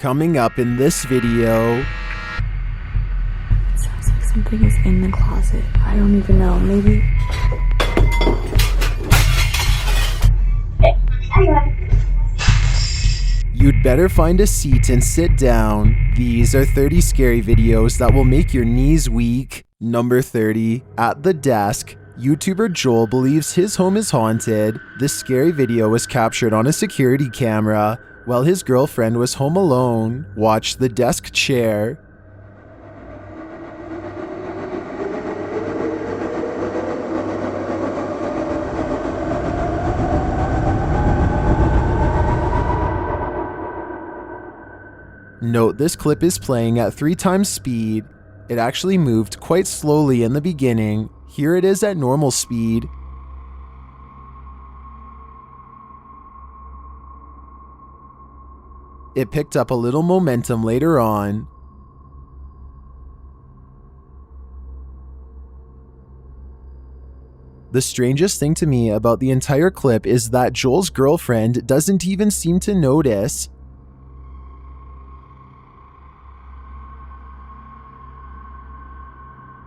Coming up in this video. It sounds like something is in the closet. I don't even know, maybe. You'd better find a seat and sit down. These are 30 scary videos that will make your knees weak. Number 30, at the desk. YouTuber Joel believes his home is haunted. This scary video was captured on a security camera while his girlfriend was home alone. Watch the desk chair. Note this clip is playing at 3 times speed. It actually moved quite slowly in the beginning. Here it is at normal speed. It picked up a little momentum later on. The strangest thing to me about the entire clip is that Joel's girlfriend doesn't even seem to notice.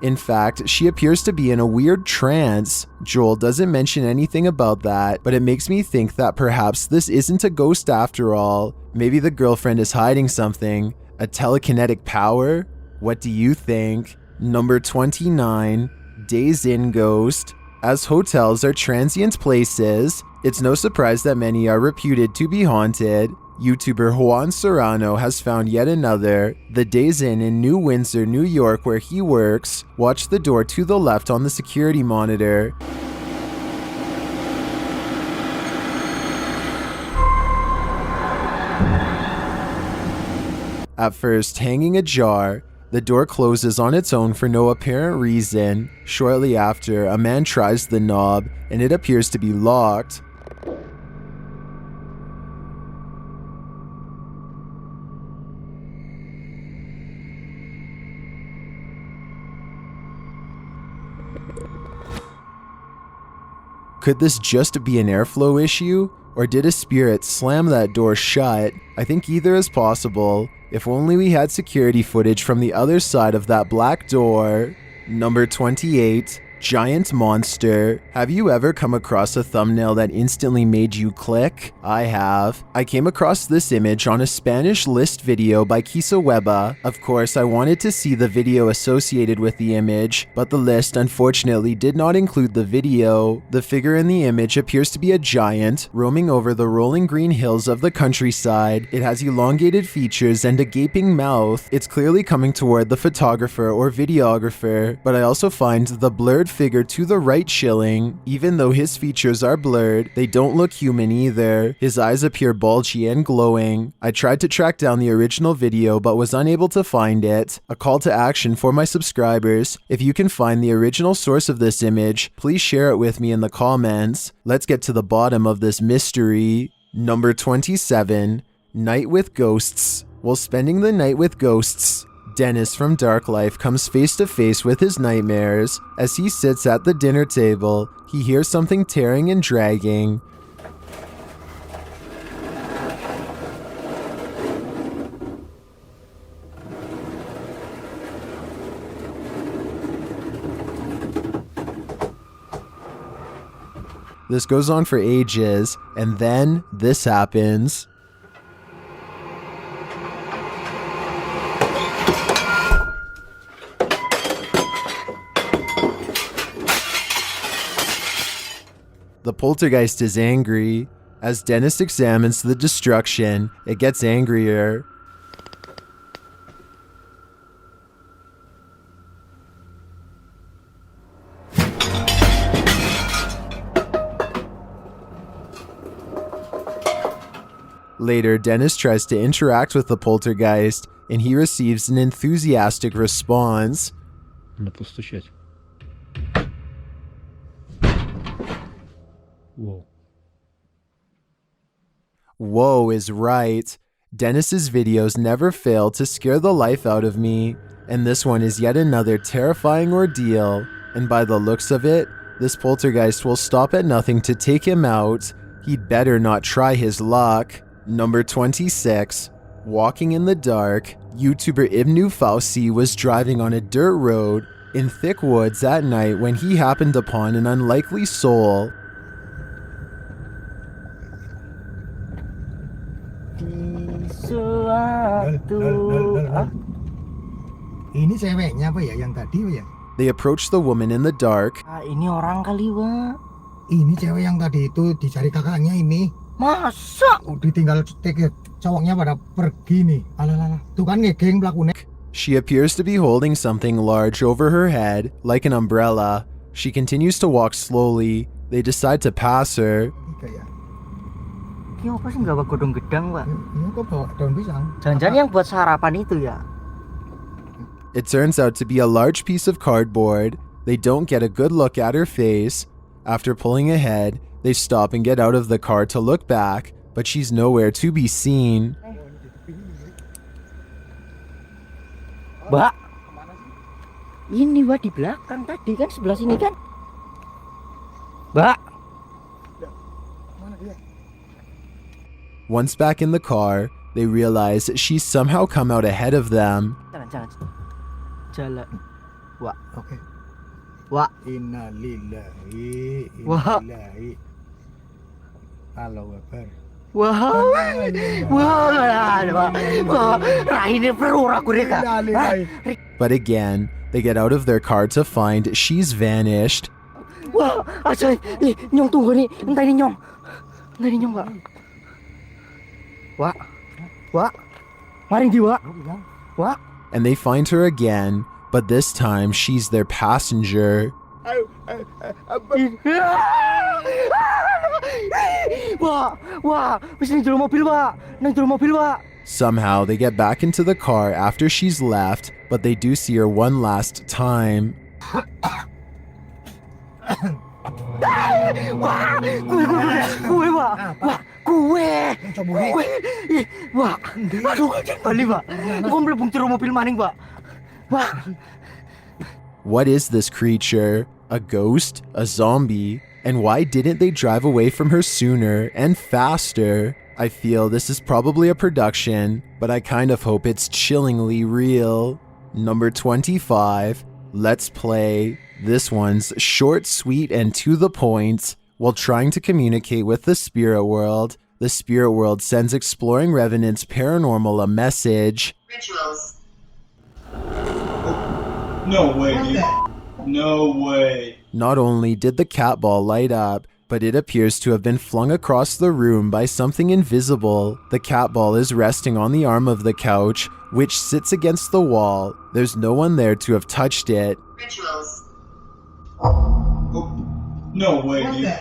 In fact, she appears to be in a weird trance. Joel doesn't mention anything about that, but it makes me think that perhaps this isn't a ghost after all. Maybe the girlfriend is hiding something. A telekinetic power? What do you think? Number 29, Days Inn Ghost. As hotels are transient places, it's no surprise that many are reputed to be haunted. YouTuber Juan Serrano has found yet another, the Days Inn in New Windsor, New York, where he works. Watch the door to the left on the security monitor. At first hanging ajar, the door closes on its own for no apparent reason. Shortly after, a man tries the knob, and it appears to be locked. Could this just be an airflow issue? Or did a spirit slam that door shut? I think either is possible. If only we had security footage from the other side of that black door. Number 28, Giant Monster. Have you ever come across a thumbnail that instantly made you click? I have. I came across this image on a Spanish list video by Kisa Weba. Of course, I wanted to see the video associated with the image, but the list unfortunately did not include the video. The figure in the image appears to be a giant, roaming over the rolling green hills of the countryside. It has elongated features and a gaping mouth. It's clearly coming toward the photographer or videographer, but I also find the blurred figure to the right chilling. Even though his features are blurred, they don't look human either. His eyes appear bulgy and glowing. I tried to track down the original video but was unable to find it. A call to action for my subscribers. If you can find the original source of this image, please share it with me in the comments. Let's get to the bottom of this mystery. Number 27, Night with Ghosts. While spending the night with ghosts, Dennis from Dark Life comes face to face with his nightmares. As he sits at the dinner table, he hears something tearing and dragging. This goes on for ages, and then this happens. The poltergeist is angry. As Dennis examines the destruction, it gets angrier. Later, Dennis tries to interact with the poltergeist, and he receives an enthusiastic response. Надо постучать. Whoa. Whoa is right. Dennis's videos never fail to scare the life out of me, and this one is yet another terrifying ordeal, and by the looks of it, this poltergeist will stop at nothing to take him out. He'd better not try his luck. Number 26, Walking in the dark, YouTuber Ibnu Fauci was driving on a dirt road in thick woods at night when he happened upon an unlikely soul. Ini ceweknya apa ya yang tadi ya? They approached the woman in the dark. Ini orang kali, Pak. Ini cewek yang tadi itu dicari kakaknya ini. Masa? Ditinggal cowoknya pada pergi nih. Alah, tuh kan ngegeng pelakunya. She appears to be holding something large over her head, like an umbrella. She continues to walk slowly. They decide to pass her. Ini apa sih bawa godong gedang, Pak? Ini kok bawa daun pisang? Jangan-jangan yang buat sarapan itu ya? It turns out to be a large piece of cardboard. They don't get a good look at her face. After pulling ahead, they stop and get out of the car to look back, but she's nowhere to be seen. Mbak, ini Mbak di belakang tadi kan, sebelah sini kan? Mbak. Once back in the car, they realize she's somehow come out ahead of them. Jangan. Jalan. Wah. Oke. Wah. Innalillahi. Wah. Allahu Akbar. Wah. Ini perlu aku reka. But again, they get out of their car to find she's vanished. Wah, aja. Nyong tunggu nih. Entah ini Nyong, Pak. Wah. Mari di, Wak. Wah. And they find her again, but this time she's their passenger. Wah, bisa nang jero mobil, Pak. Somehow they get back into the car after she's left, but they do see her one last time. What is this creature? A ghost? A zombie? And why didn't they drive away from her sooner and faster? I feel this is probably a production, but I kind of hope it's chillingly real. Number 25, let's play. This one's short, sweet, and to the point. While trying to communicate with the spirit world sends exploring revenants paranormal a message. Rituals. No way, dude. No way. Not only did the cat ball light up, but it appears to have been flung across the room by something invisible. The cat ball is resting on the arm of the couch, which sits against the wall. There's no one there to have touched it. Rituals. Oh, no way, dude.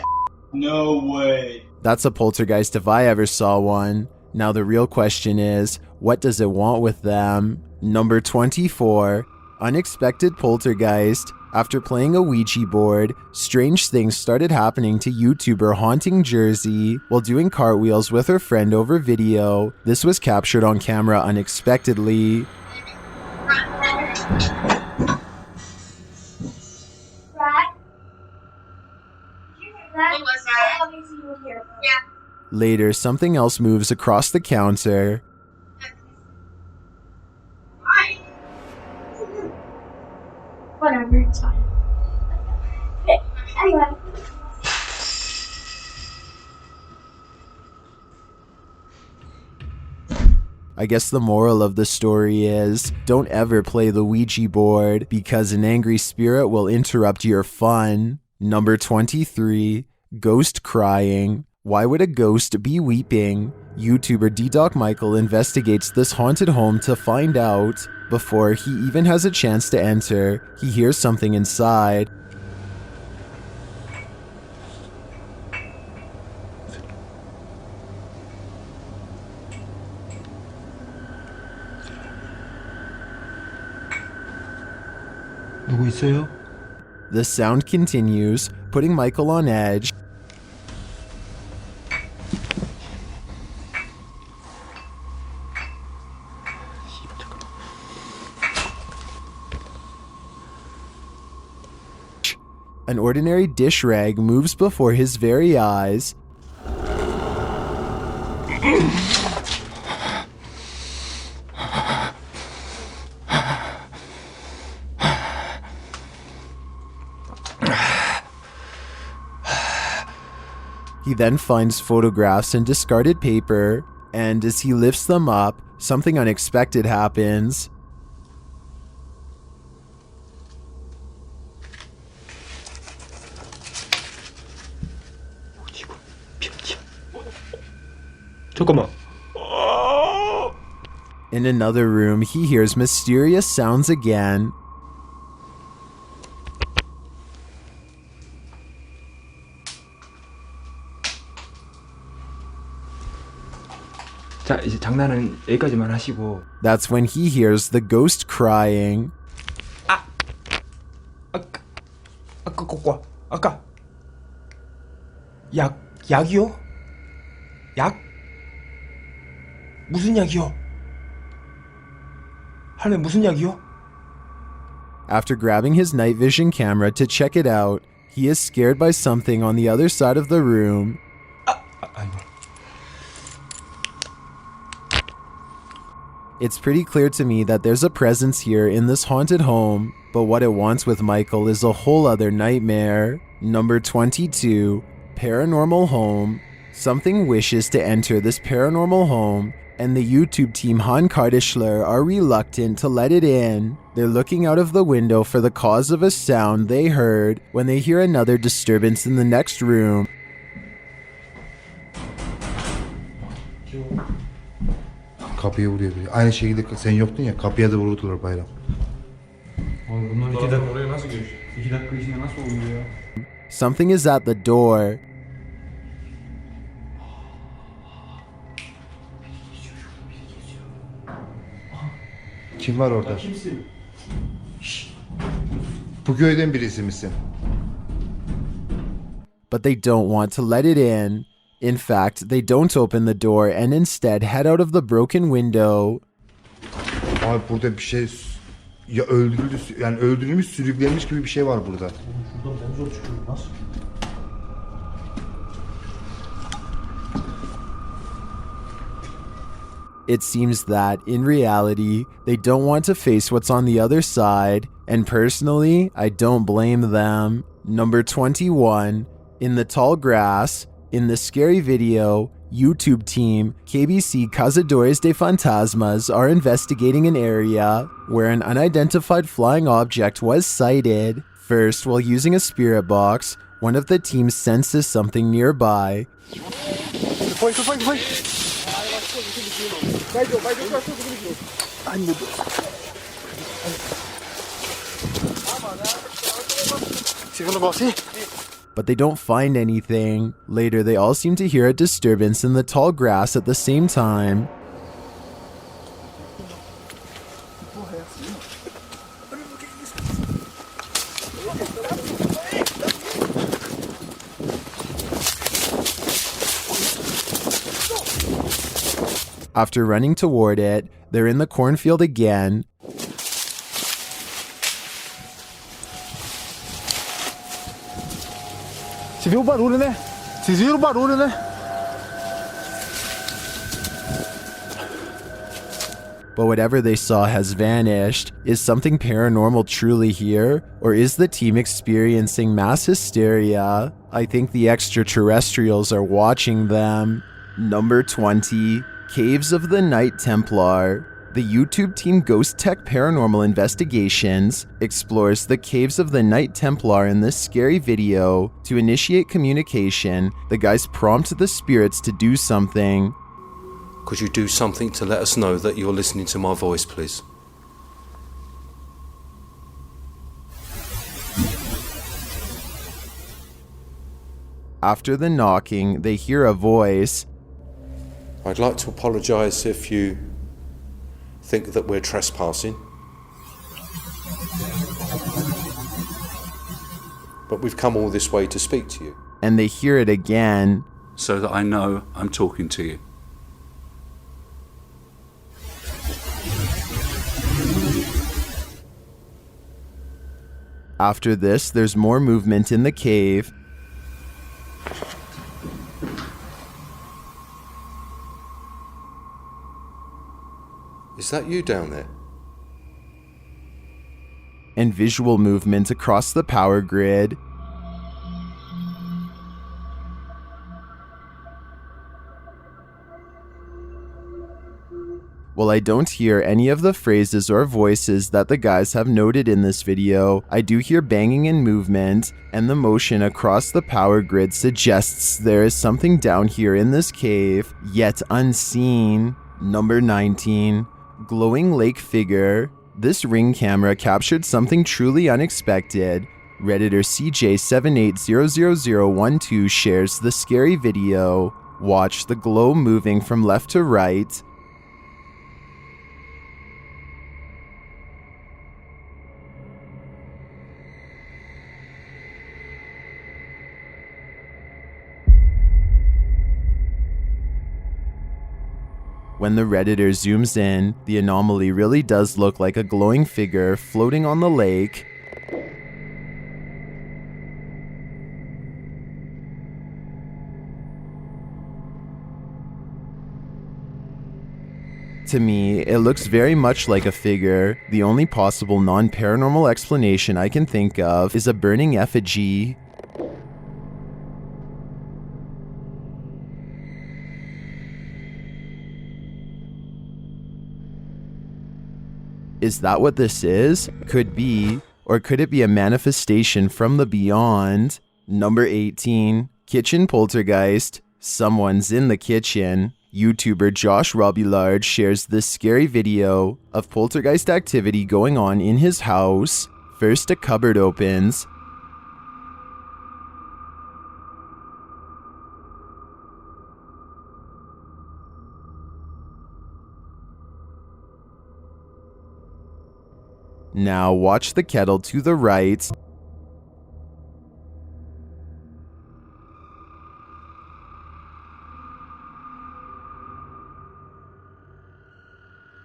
No way. That's a poltergeist if I ever saw one. Now the real question is, what does it want with them? Number 24, unexpected poltergeist. After playing a Ouija board, strange things started happening to YouTuber Haunting Jersey while doing cartwheels with her friend over video. This was captured on camera unexpectedly. What was that? Yeah. Later, something else moves across the counter. Why? Whatever, it's fine. Okay, anyway. I guess the moral of the story is, don't ever play the Ouija board because an angry spirit will interrupt your fun. Number 23, ghost crying. Why would a ghost be weeping? YouTuber D-Doc Michael investigates this haunted home to find out. Before he even has a chance to enter, he hears something inside. 누구 있어요? The sound continues, putting Michael on edge. An ordinary dish rag moves before his very eyes. He then finds photographs and discarded paper, and as he lifts them up, something unexpected happens. 잠깐만. In another room, he hears mysterious sounds again. 자, 이제 장난은 여기까지만 하시고. That's when he hears the ghost crying. 아까 약이요? 약? 무슨 약이요? 할머니 무슨 약이요? After grabbing his night vision camera to check it out, he is scared by something on the other side of the room. 아이고. It's pretty clear to me that there's a presence here in this haunted home, but what it wants with Michael is a whole other nightmare. Number 22, Paranormal Home. Something wishes to enter this paranormal home, and the YouTube team Han Kardischler are reluctant to let it in. They're looking out of the window for the cause of a sound they heard when they hear another disturbance in the next room. Kapıya vuruyor biri. Aynı şekilde sen yoktun ya, kapıya da vurdular bayram. Abi bunlar 2 dakika oraya nasıl geçiyor? 2 dakika içinde nasıl oluyor ya? Something is at the door. Kim var orada? Kimsin? Bu köyden birisi misin? But they don't want to let it in. In fact, they don't open the door and instead head out of the broken window. Abi burada bir şey ya öldürüldü, yani öldürülmüş, sürüklenmiş gibi bir şey var burada. Şuradan ben zor çıkıyorum. Nasıl? It seems that, in reality, they don't want to face what's on the other side, and personally, I don't blame them. Number 21, in the tall grass, in the scary video, YouTube team KBC Cazadores de Fantasmas are investigating an area where an unidentified flying object was sighted. First, while using a spirit box, one of the team senses something nearby. But they don't find anything. Later, they all seem to hear a disturbance in the tall grass at the same time. After running toward it, they're in the cornfield again. But whatever they saw has vanished. Is something paranormal truly here? Or is the team experiencing mass hysteria? I think the extraterrestrials are watching them. Number 20, Caves of the Night Templar. The YouTube team Ghost Tech Paranormal Investigations explores the Caves of the Night Templar in this scary video. To initiate communication, the guys prompt the spirits to do something. Could you do something to let us know that you're listening to my voice, please? After the knocking, they hear a voice. I'd like to apologise if you think that we're trespassing. But we've come all this way to speak to you. And they hear it again. So that I know I'm talking to you. After this, there's more movement in the cave. Is that you down there? And visual movement across the power grid. While I don't hear any of the phrases or voices that the guys have noted in this video, I do hear banging and movement, and the motion across the power grid suggests there is something down here in this cave, yet unseen. Number 19. Glowing lake figure. This ring camera captured something truly unexpected. Redditor CJ78000012 shares the scary video. Watch the glow moving from left to right. When the Redditor zooms in, the anomaly really does look like a glowing figure floating on the lake. To me, it looks very much like a figure. The only possible non-paranormal explanation I can think of is a burning effigy. Is that what this is? Could be. Or could it be a manifestation from the beyond? Number 18. Kitchen poltergeist. Someone's in the kitchen. YouTuber Josh Robillard shares this scary video of poltergeist activity going on in his house. First, a cupboard opens. Now watch the kettle to the right.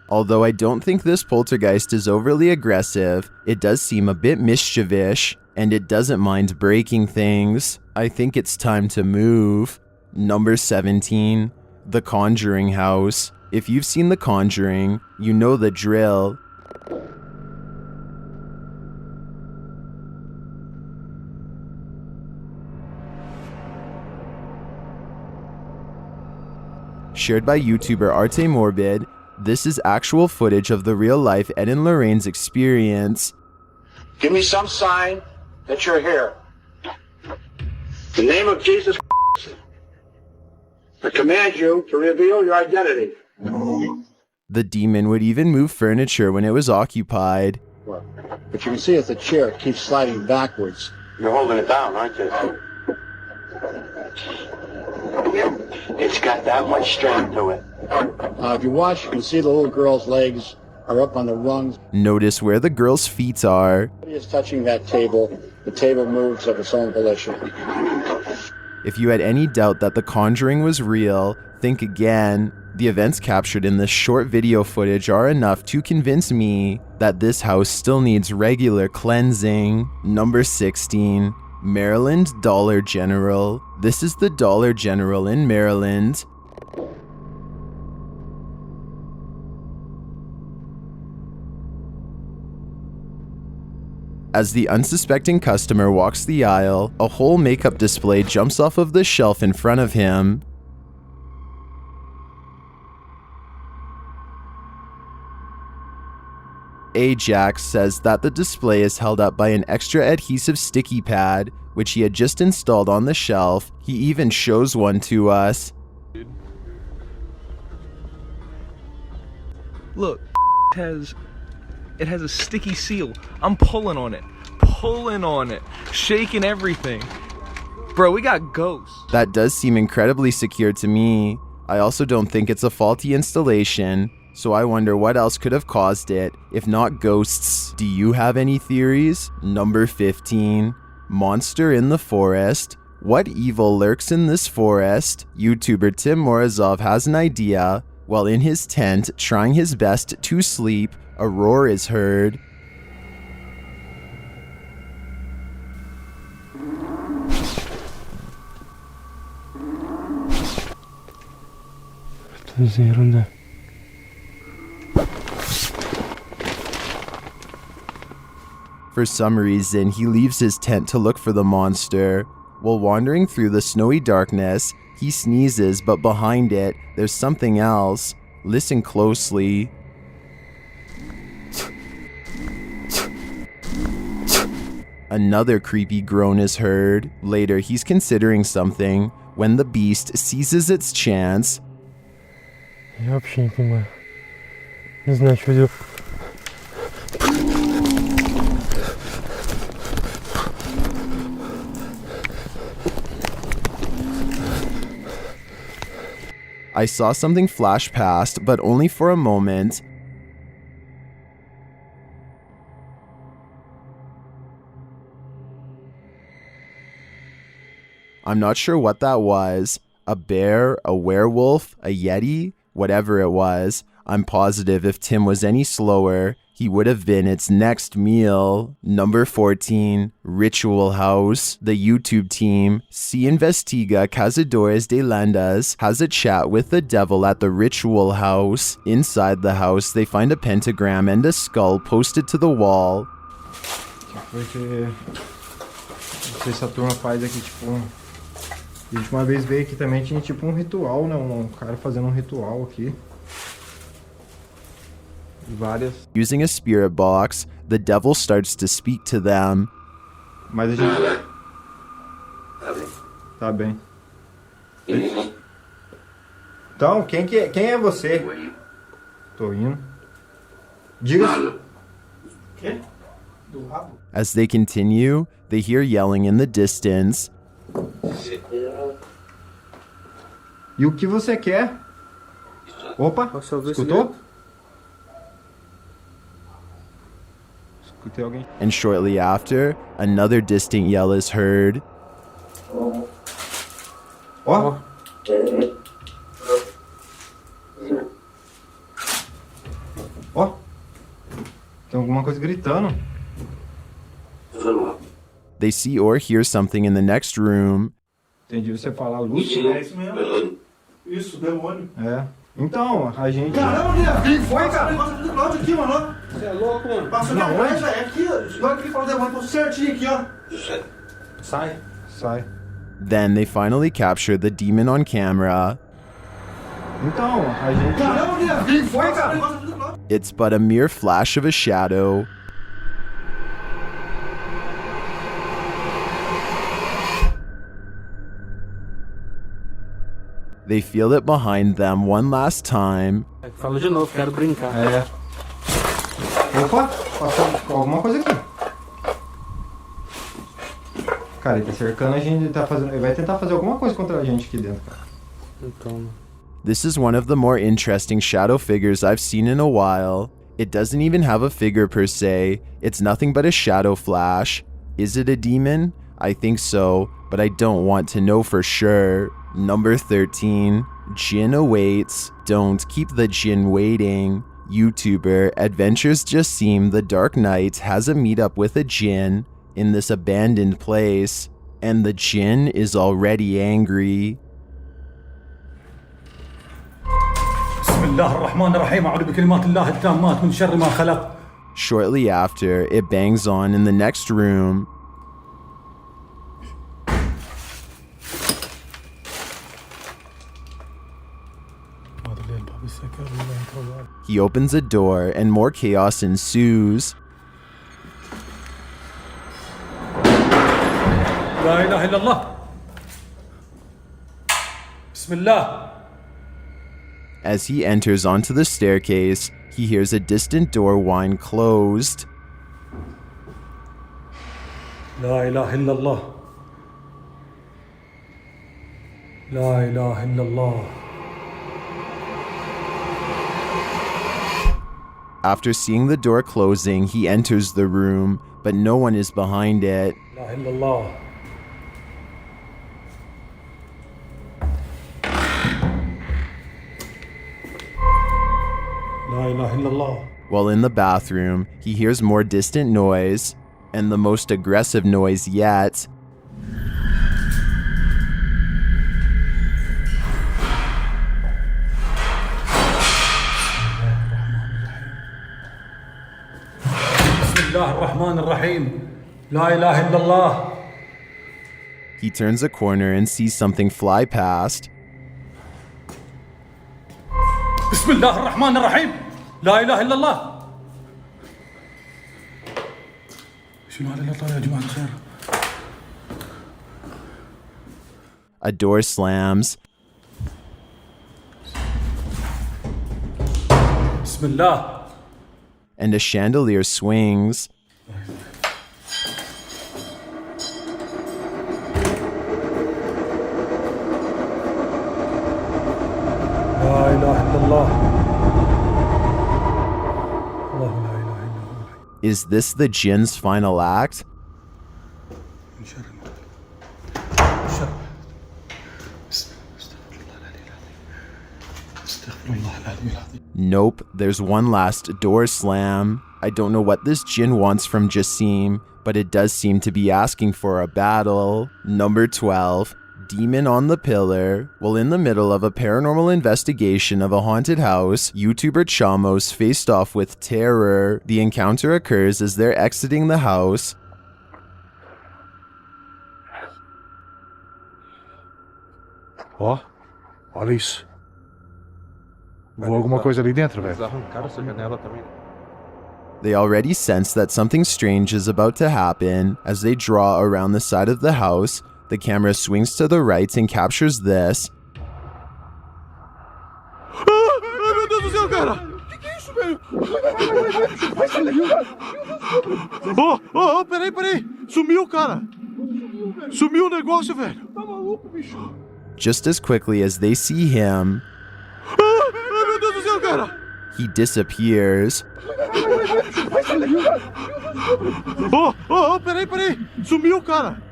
Although I don't think this poltergeist is overly aggressive, it does seem a bit mischievous, and it doesn't mind breaking things. I think it's time to move. Number 17. The Conjuring House. If you've seen The Conjuring, you know the drill. Shared by YouTuber Arte Morbid, this is actual footage of the real-life Ed and Lorraine's experience. Give me some sign that you're here. In the name of Jesus, I command you to reveal your identity. The demon would even move furniture when it was occupied. But you can see as the chair keeps sliding backwards. You're holding it down, aren't you? It's got that much strength to it. If you watch, you can see the little girl's legs are up on the rungs. Notice where the girl's feet are. He is touching that table. The table moves of its own volition. If you had any doubt that The Conjuring was real, think again. The events captured in this short video footage are enough to convince me that this house still needs regular cleansing. Number 16. Maryland Dollar General. This is the Dollar General in Maryland. As the unsuspecting customer walks the aisle, a whole makeup display jumps off of the shelf in front of him. Ajax says that the display is held up by an extra adhesive sticky pad, which he had just installed on the shelf. He even shows one to us. Look, it has a sticky seal. I'm pulling on it, shaking everything. Bro, we got ghosts. That does seem incredibly secure to me. I also don't think it's a faulty installation, so I wonder what else could have caused it, if not ghosts. Do you have any theories? Number 15. Monster in the forest. What evil lurks in this forest? YouTuber Tim Morozov has an idea. While in his tent, trying his best to sleep, a roar is heard. For some reason, he leaves his tent to look for the monster. While wandering through the snowy darkness, he sneezes, but behind it, there's something else. Listen closely. Another creepy groan is heard. Later, he's considering something when the beast seizes its chance. Я вообще не понимаю. Не знаю, что делать. I saw something flash past, but only for a moment. I'm not sure what that was. A bear, a werewolf, a yeti, whatever it was. I'm positive if Tim was any slower, he would have been its next meal. Number 14, Ritual House. The YouTube team, Si Investiga Cazadores de Lendas, has a chat with the devil at the Ritual House. Inside the house, they find a pentagram and a skull posted to the wall. Porque não sei se a turma faz aqui, tipo... A gente uma vez veio aqui também, tinha tipo um ritual, né? Um cara fazendo um ritual aqui. Várias. Using a spirit box, the devil starts to speak to them. Mas a gente... Tá bem. Então, quem é você? Tô indo. Diga... Quê? Do rabo? As they continue, they hear yelling in the distance. E o que você quer? Opa, escutou? Escutei alguém. And shortly after, another distant yell is heard. Ó. Ó. Tem alguma coisa gritando. They see or hear something in the next room. Entendi você falar luz. É isso mesmo. Isso, demônio. É. Então, a gente... Caramba, quem foi, cara? Passa do Cláudio aqui, mano. Você é louco, mano? Passa na frente, velho. É aqui, ó. Olha que ele falou demônio, tô certinho aqui, ó. Sai. Sai. Then they finally capture the demon on camera. Então, a gente... Caramba, quem foi, cara? Passa do Cláudio. It's but a mere flash of a shadow. They feel it behind them one last time. Fala de novo, quero brincar. É. Opa, passou alguma coisa aqui. Cara, ele tá cercando a gente, ele tá fazendo... Ele vai tentar fazer alguma coisa contra a gente aqui dentro, cara. Então... This is one of the more interesting shadow figures I've seen in a while. It doesn't even have a figure per se. It's nothing but a shadow flash. Is it a demon? I think so, but I don't want to know for sure. Number 13, Jinn awaits. Don't keep the Jinn waiting. YouTuber Adventures Jassim the Dark Knight has a meetup with a Jinn in this abandoned place, and the Jinn is already angry. Shortly after, it bangs on in the next room. He opens a door and more chaos ensues. لا إله إلا الله. بسم الله. As he enters onto the staircase, he hears a distant door whine closed. لا إله إلا الله. لا إله إلا الله. After seeing the door closing, he enters the room, but no one is behind it. لا إله إلا الله. لا إله إلا الله. While in the bathroom, he hears more distant noise, and the most aggressive noise yet. بسم الله الرحمن الرحيم. لا إله إلا الله. He turns a corner and sees something fly past. بسم الله الرحمن الرحيم لا إله إلا الله شنو هذا اللي طالع يا جماعة الخير A door slams. بسم الله And a chandelier swings. لا إله إلا الله الله لا إله إلا هو Is this the jinn's final act? من شر استغفر الله العلي العظيم Nope, there's one last door slam. I don't know what this jinn wants from Jassim, but it does seem to be asking for a battle. Number 12, Demon on the Pillar. While in the middle of a paranormal investigation of a haunted house, YouTuber Chamos faced off with terror. The encounter occurs as they're exiting the house. Ó, olha isso. Voou alguma coisa ali dentro, velho. They already sense that something strange is about to happen. As they draw around the side of the house, the camera swings to the right and captures this. Ai, meu Deus do céu, cara! Que é isso, velho? Peraí. Sumiu, cara. Sumiu o negócio, velho. Tá maluco, bicho? Just as quickly as they see him, Ai, meu Deus do céu, cara! he disappears. Peraí. Sumiu, cara.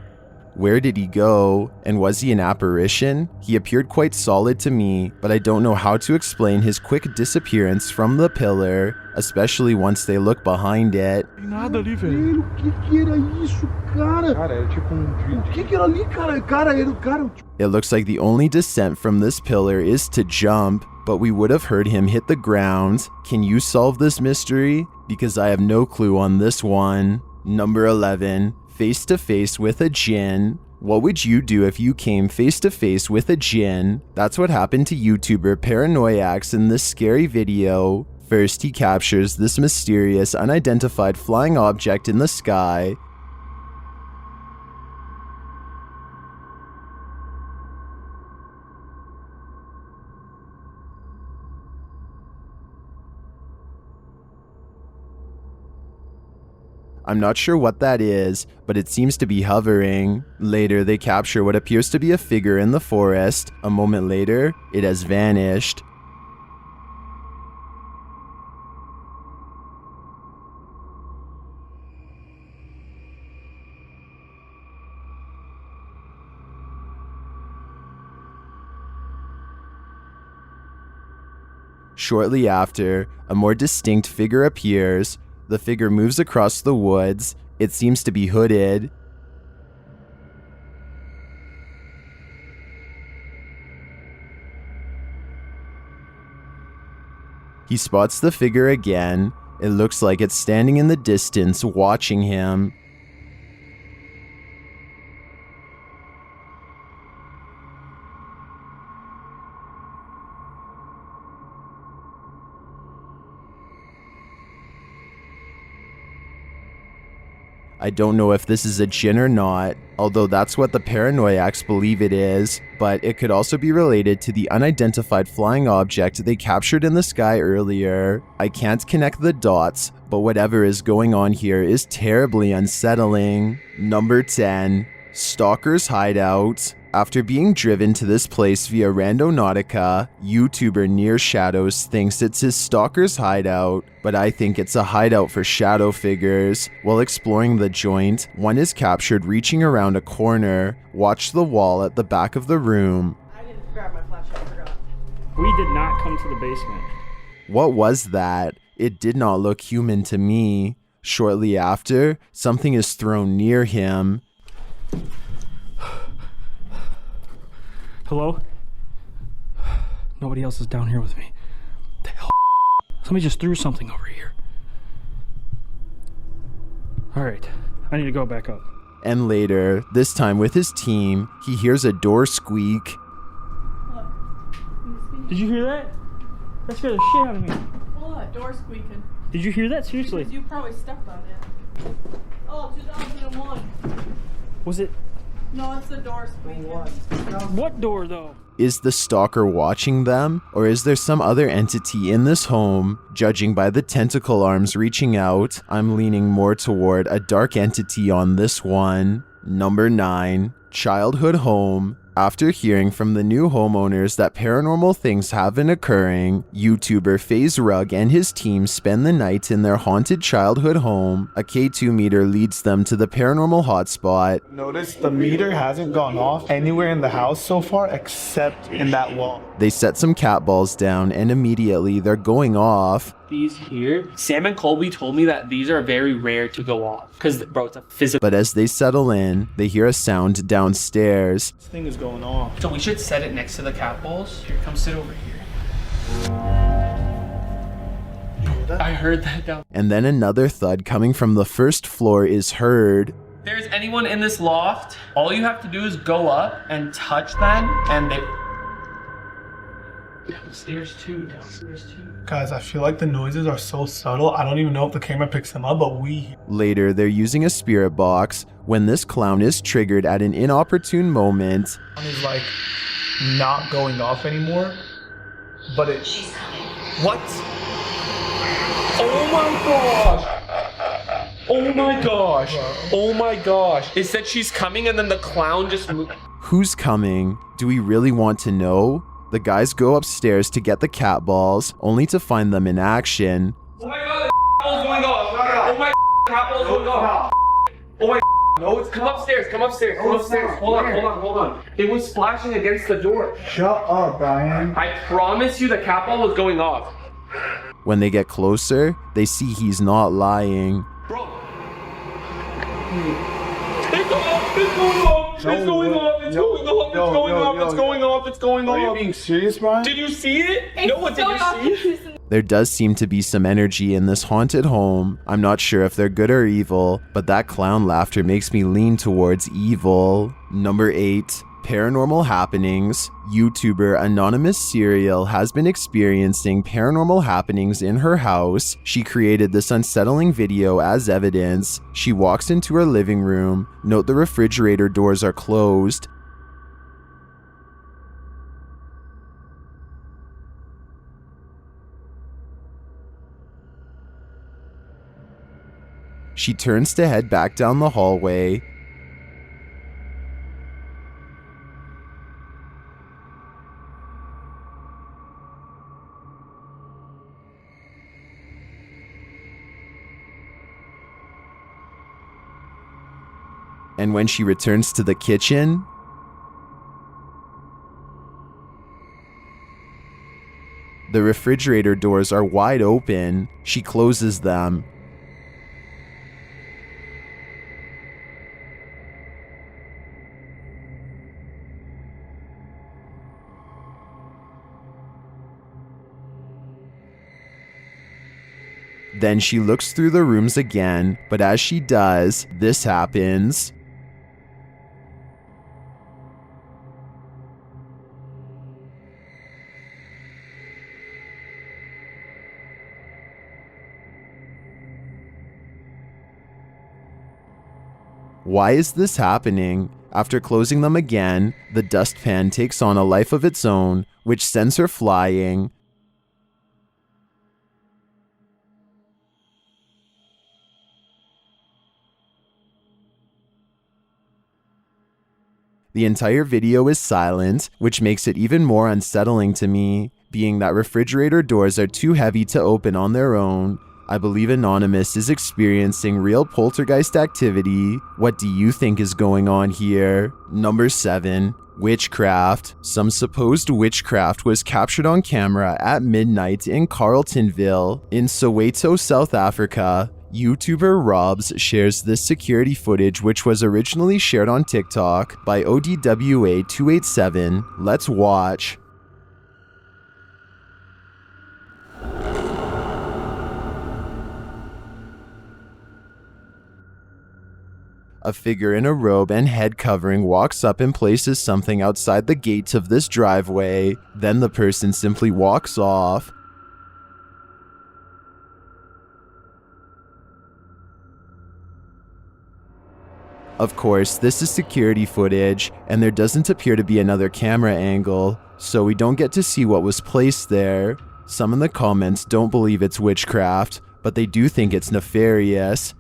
Where did he go? And was he an apparition? He appeared quite solid to me, but I don't know how to explain his quick disappearance from the pillar, especially once they look behind it. Tem nada ali, velho. O que era isso, cara? Cara, era tipo O que era ali, cara? Cara. It looks like the only descent from this pillar is to jump, but we would have heard him hit the ground. Can you solve this mystery? Because I have no clue on this one. Number 11. Face to face with a jinn. What would you do if you came face to face with a jinn? That's what happened to YouTuber Paranoiacs in this scary video. First, he captures this mysterious, unidentified flying object in the sky. I'm not sure what that is, but it seems to be hovering. Later, they capture what appears to be a figure in the forest. A moment later, it has vanished. Shortly after, a more distinct figure appears. The figure moves across the woods. It seems to be hooded. He spots the figure again. It looks like it's standing in the distance, watching him. I don't know if this is a jinn or not, although that's what the Paranoiacs believe it is, but it could also be related to the unidentified flying object they captured in the sky earlier. I can't connect the dots, but whatever is going on here is terribly unsettling. Number 10. Stalker's Hideout. After being driven to this place via Randonautica, YouTuber Near Shadows thinks it's his stalker's hideout, but I think it's a hideout for shadow figures. While exploring the joint, one is captured reaching around a corner. Watch the wall at the back of the room. I didn't grab my flashlight, I forgot. We did not come to the basement. What was that? It did not look human to me. Shortly after, something is thrown near him. Hello? Nobody else is down here with me. The hell? Somebody just threw something over here. Alright, I need to go back up. And later, this time with his team, he hears a door squeak. Did you hear that? That scared the shit out of me. What? Door squeaking. Did you hear that? Seriously? Because you probably stepped on it. Oh, 2001. Was it? No, it's the door squeaking. What door though? Is the stalker watching them, or is there some other entity in this home? Judging by the tentacle arms reaching out, I'm leaning more toward a dark entity on this one. Number 9, childhood home. After hearing from the new homeowners that paranormal things have been occurring, YouTuber FaZe Rug and his team spend the night in their haunted childhood home. A K2 meter leads them to the paranormal hotspot. Notice the meter hasn't gone off anywhere in the house so far except in that wall. They set some cat balls down and immediately they're going off. These here, Sam and Colby told me that these are very rare to go off because, bro, it's a physical. But as they settle in, they hear a sound downstairs. This thing is going off. So we should set it next to the cat balls. Here, come sit over here. I heard that down. And then another thud coming from the first floor is heard. If there's anyone in this loft, all you have to do is go up and touch them, and they. Downstairs too. Guys, I feel like the noises are so subtle. I don't even know if the camera picks them up, but we. Later, they're using a spirit box when this clown is triggered at an inopportune moment. It's like not going off anymore, but it. What? Oh my gosh! Oh my gosh! Oh my gosh! It said she's coming, and then the clown just moved. Who's coming? Do we really want to know? The guys go upstairs to get the cat balls, only to find them in action. Oh my god, the ball's going off! Oh my cat ball's going off! Oh my no, it's come upstairs, come upstairs, come upstairs. Hold on. It was splashing against the door. Shut up, Brian. I promise you the cat ball was going off. When they get closer, they see he's not lying. Bro. It's going off! It's going off! Are you being serious, Brian? Did you see it? No, did you see it? There does seem to be some energy in this haunted home. I'm not sure if they're good or evil, but that clown laughter makes me lean towards evil. Number 8. Paranormal happenings. YouTuber Anonymous Serial has been experiencing paranormal happenings in her house. She created this unsettling video as evidence. She walks into her living room. Note the refrigerator doors are closed. She turns to head back down the hallway. And when she returns to the kitchen, the refrigerator doors are wide open. She closes them. Then she looks through the rooms again, but as she does, this happens. Why is this happening? After closing them again, the dustpan takes on a life of its own, which sends her flying. The entire video is silent, which makes it even more unsettling to me, being that refrigerator doors are too heavy to open on their own. I believe Anonymous is experiencing real poltergeist activity. What do you think is going on here? Number 7. Witchcraft. Some supposed witchcraft was captured on camera at midnight in Carltonville, in Soweto, South Africa. YouTuber Robs shares this security footage, which was originally shared on TikTok by ODWA287. Let's watch. A figure in a robe and head covering walks up and places something outside the gates of this driveway. Then the person simply walks off. Of course, this is security footage, and there doesn't appear to be another camera angle, so we don't get to see what was placed there. Some in the comments don't believe it's witchcraft, but they do think it's nefarious.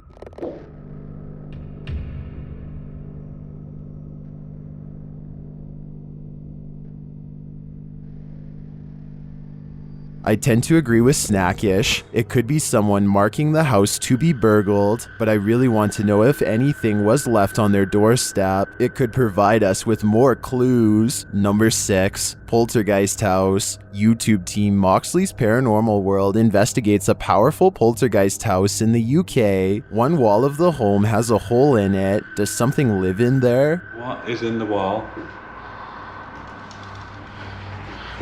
I tend to agree with Snackish. It could be someone marking the house to be burgled, but I really want to know if anything was left on their doorstep. It could provide us with more clues. Number 6, poltergeist house. YouTube team Moxley's Paranormal World investigates a powerful poltergeist house in the UK. One wall of the home has a hole in it. Does something live in there? What is in the wall?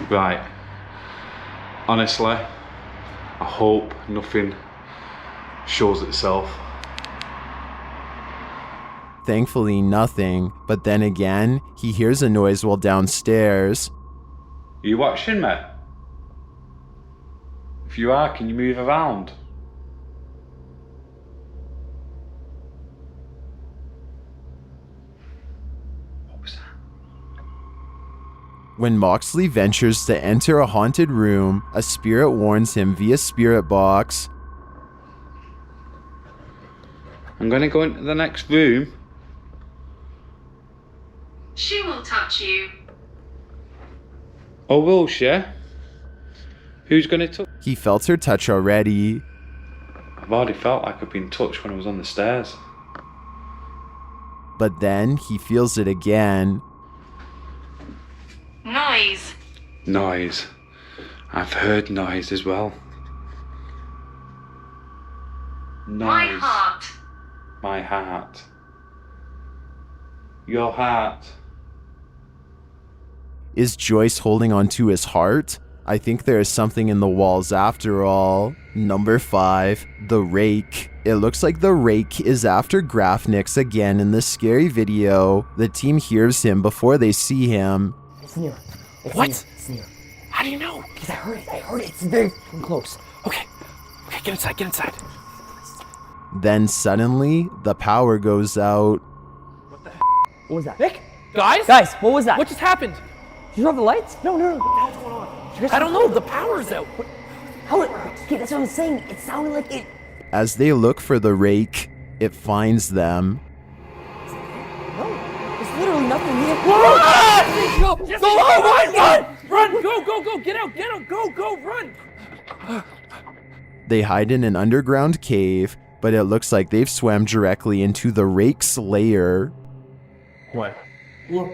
Right. Honestly, I hope nothing shows itself. Thankfully, nothing, but then again, he hears a noise while downstairs. Are you watching me? If you are, can you move around? When Moxley ventures to enter a haunted room, a spirit warns him via spirit box. I'm gonna go into the next room. She will touch you. Oh, will she? Who's gonna touch? He felt her touch already. I've already felt like I've been touched when I was on the stairs. But then he feels it again. Noise. Noise. I've heard noise as well. Noise. My heart. My heart. Your heart. Is Joyce holding onto his heart? I think there is something in the walls after all. Number 5, the rake. It looks like the rake is after Grafnix again in this scary video. The team hears him before they see him. It's near. It's What? Near. It's near. How do you know? Because I heard it. I heard it. It's very close. Okay, get inside, get inside. Then suddenly, the power goes out. What was that? Nick? Guys? Guys, what was that? What just happened? Did you turn off the lights? No. What's going on? I don't know, the power's out. How? Okay, that's what I'm saying. It sounded like it. As they look for the rake, it finds them. No, there's literally nothing here. Run! Go! Get out! Go! Run! They hide in an underground cave, but it looks like they've swam directly into the rake's lair. What? Look.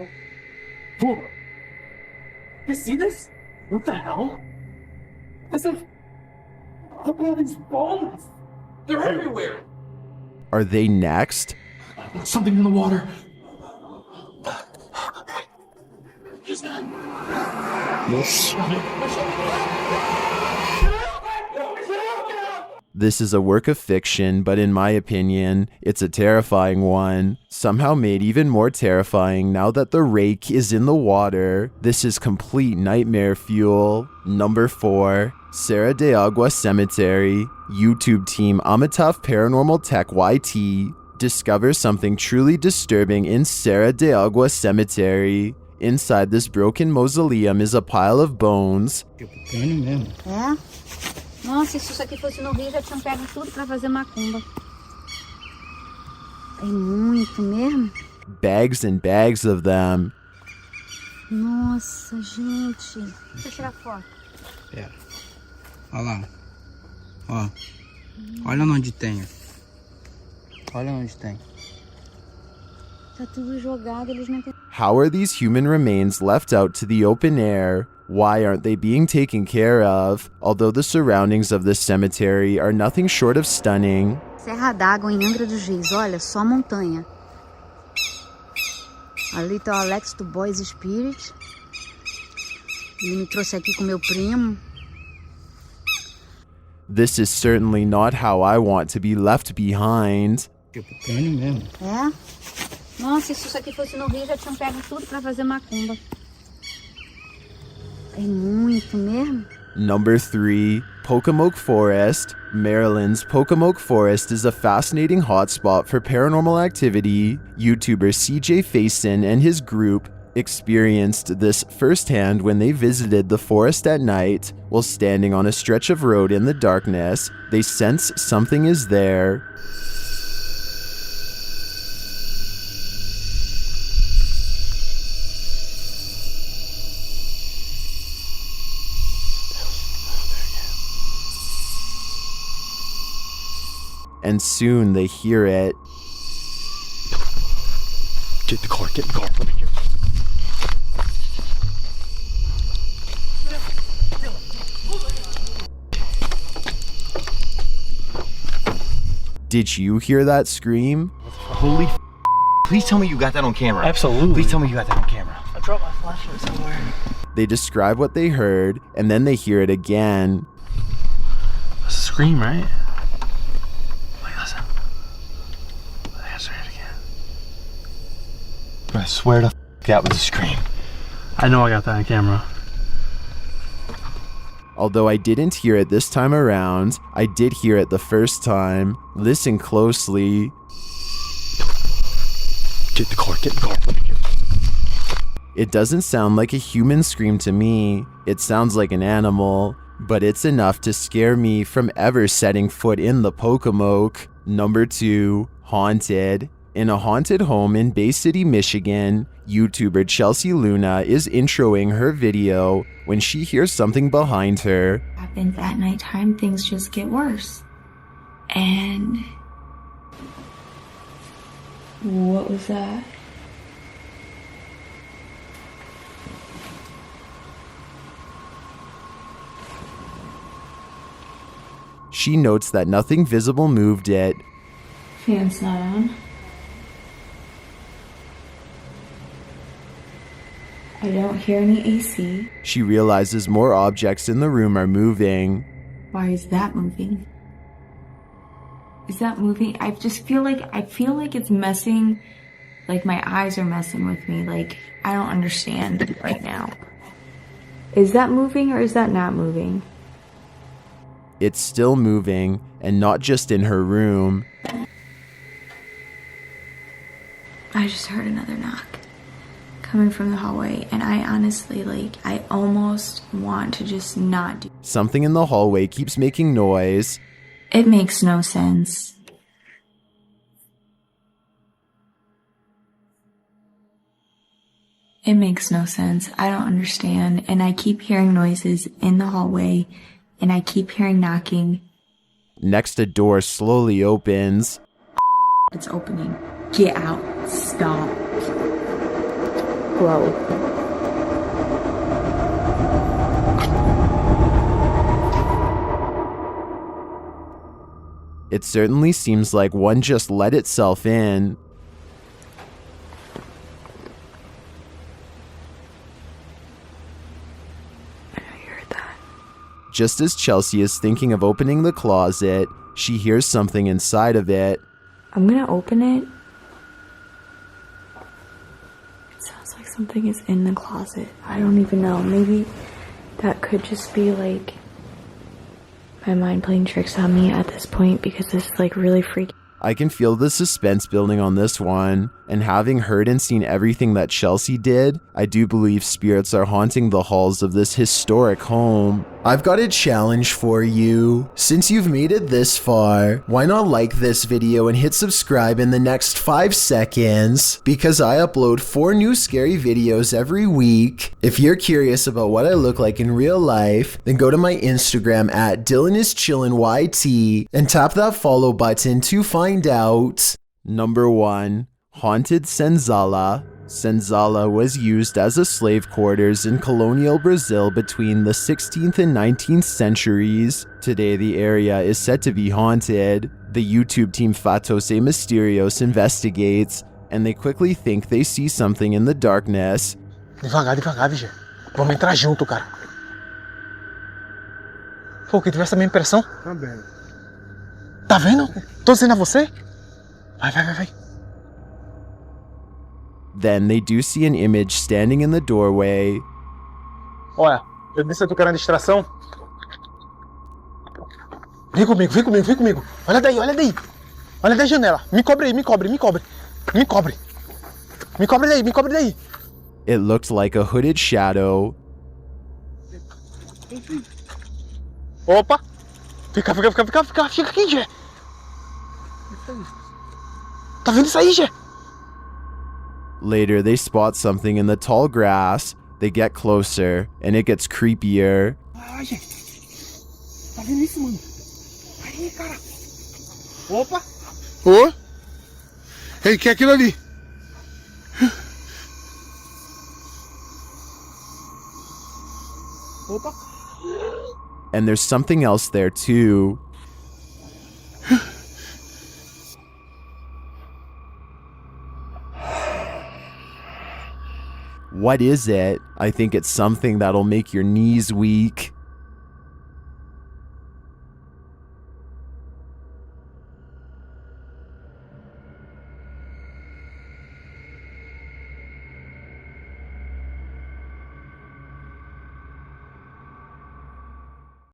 You see this? What the hell? Look at all these bones. They're everywhere. Are they next? Something in the water. This is a work of fiction, but in my opinion, it's a terrifying one. Somehow made even more terrifying now that the rake is in the water. This is complete nightmare fuel. Number 4, Serra de Agua Cemetery. YouTube team Amitav Paranormal Tech YT discovers something truly disturbing in Serra de Agua Cemetery. Inside this broken mausoleum is a pile of bones. É? Nossa, se isso aqui fosse no Rio, já tinham pego tudo pra fazer macumba. É muito mesmo? Bags and bags of them. Nossa, gente. Deixa eu tirar foto. Pera. Olha lá. Ó. Olha onde tem. Olha onde tem. Tá tudo jogado, eles não tem... How are these human remains left out to the open air? Why aren't they being taken care of? Although the surroundings of this cemetery are nothing short of stunning. Serra d'Água em Angra dos Reis, olha, só montanha. Ali tá o Alex do Boys Spirit. Ele me trouxe aqui com meu primo. This is certainly not how I want to be left behind. É? Nossa, se isso aqui fosse no Rio, já tinham pego tudo pra fazer macumba. É muito mesmo? Number 3, Pocomoke Forest. Maryland's Pocomoke Forest is a fascinating hotspot for paranormal activity. YouTuber CJ Faison and his group experienced this firsthand when they visited the forest at night. While standing on a stretch of road in the darkness, they sense something is there. And soon they hear it. Get in the car, get in the car. Let me get. Did you hear that scream? Holy f***. Please tell me you got that on camera. Absolutely. Please tell me you got that on camera. I dropped my flashlight somewhere. They describe what they heard, and then they hear it again. That's a scream, right? Wait, listen. I answer it again. I swear to f*** that was a scream. I know I got that on camera. Although I didn't hear it this time around, I did hear it the first time. Listen closely. Get in the car, get in the car. Let me get. It doesn't sound like a human scream to me. It sounds like an animal, but it's enough to scare me from ever setting foot in the Pocomoke. Number 2, haunted. In a haunted home in Bay City, Michigan, YouTuber Chelsea Luna is introing her video when she hears something behind her. Happens at nighttime, things just get worse. And what was that? She notes that nothing visible moved it. Fan's not on. I don't hear any AC. She realizes more objects in the room are moving. Why is that moving? Is that moving? I just feel like it's messing, like my eyes are messing with me. Like, I don't understand right now. Is that moving or is that not moving? It's still moving, and not just in her room. I just heard another knock coming from the hallway, and I honestly, I almost want to just not do. Something in the hallway keeps making noise. It makes no sense. It makes no sense. I don't understand, and I keep hearing noises in the hallway, and I keep hearing knocking. Next, a door slowly opens. It's opening. Get out. Stop. Bro. It certainly seems like one just let itself in. I heard that. Just as Chelsea is thinking of opening the closet, she hears something inside of it. I'm gonna open it. Something is in the closet. I don't even know. Maybe that could just be my mind playing tricks on me at this point because this is really freaky. I can feel the suspense building on this one, and having heard and seen everything that Chelsea did, I do believe spirits are haunting the halls of this historic home. I've got a challenge for you. Since you've made it this far, why not like this video and hit subscribe in the next 5 seconds? Because I upload 4 new scary videos every week. If you're curious about what I look like in real life, then go to my Instagram at DylanIsChillinYT and tap that follow button to find out. Number 1. Haunted Senzala. Senzala was used as a slave quarters in colonial Brazil between the 16th and 19th centuries. Today, the area is said to be haunted. The YouTube team Fatos e Mysterios investigates, and they quickly think they see something in the darkness. Devagar, devagar, Vigê. Vamos entrar junto, cara. Pô, que tivesse a mesma impressão? Tá vendo. Tá vendo? Tô dizendo a você? Vai, vai, vai, vai. Then they do see an image standing in the doorway. Olha, eu disse que tu quer uma distração? Vem comigo, vem comigo, vem comigo. Olha daí, olha daí. Olha da janela. Me cobre aí, me cobre, me cobre. Me cobre. Me cobre daí, me cobre daí. It looked like a hooded shadow. Opa. Fica aqui, Gê. Tá vendo isso aí, Gê? Later, they spot something in the tall grass. They get closer, and it gets creepier. Ai, Gê. Tá vendo isso, mano? Aí, cara. Opa. Ô. Ei, que é aquilo ali? Opa. And there's something else there too. What is it? I think it's something that'll make your knees weak.